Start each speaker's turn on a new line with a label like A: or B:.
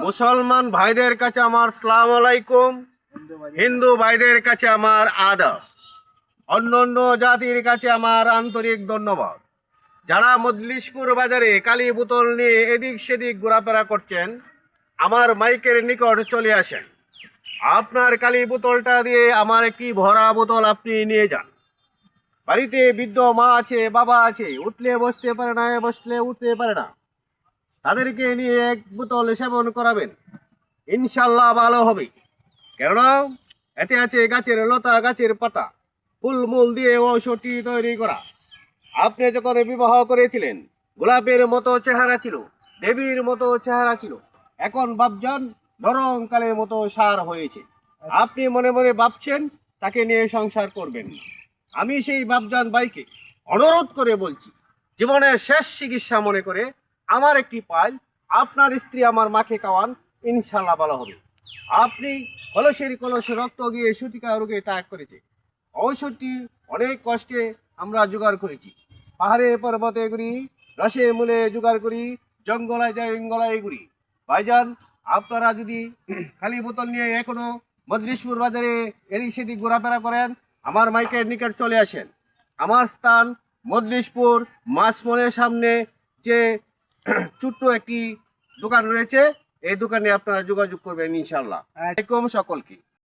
A: মুসলমান ভাইদের কাছে আমার সালাম আলাইকুম, হিন্দু ভাইদের কাছে আমার আদব, অন্যান্য জাতির কাছে আমার আন্তরিক ধন্যবাদ। যারা মজলিশপুর বাজারে কালী বোতল নিয়ে এদিক সেদিক ঘোরাফেরা করছেন, আমার মাইকের নিকট চলে আসেন। আপনার কালী বোতলটা দিয়ে আমার একটি ভরা বোতল আপনি নিয়ে যান। বাড়িতে বৃদ্ধ মা আছে, বাবা আছে, উঠলে বসতে পারে না, বসলে উঠতে পারে না, তাদেরকে নিয়ে এক বোতল সেবন করাবেন, ইনশাল্লাহ ভালো হবে। কেননা এতে আছে গাছের লতা, গাছের পাতা, ফুলমূল দিয়ে ঔষধি তৈরি করা। আপনি যখন বিবাহ করেছিলেন গোলাপের মতো চেহারা ছিল, দেবীর মতো চেহারা ছিল, এখন ভাবছেন নরমকালের মতো সার হয়েছে। আপনি মনে মনে ভাবছেন তাকে নিয়ে সংসার করবেন। আমি সেই বাবজান ভাইকে অনুরোধ করে বলছি, জীবনের শেষ চিকিৎসা মনে করে আমার একটি পাল আপনার স্ত্রী আমার মাকে খাওয়ান, ইনশাল্লাহ ভালো হবে। আপনি কলসে রক্ত গিয়ে সুতিকা রোগে টাক করেছে, ঔষধটি অনেক কষ্টে আমরা জোগাড় করেছি। পাহাড়ে পর্বতে ঘুরি, রসে মূলে জোগাড় করি, জঙ্গলায় যাই জঙ্গলায় ঘুরি। ভাইজান, আপনারা যদি খালি বোতল নিয়ে এখনো মজলিশপুর বাজারে এদিক সেদিক ঘোরাফেরা করেন, আমার মাইকের নিকট চলে আসেন। আমার স্থান মজলিশপুর মাসমলের সামনে যে ছোট্ট একটি দোকান রয়েছে, এই দোকানে আপনারা যোগাযোগ করবেন ইনশাল্লাহ। আসসালামু আলাইকুম সকলকে।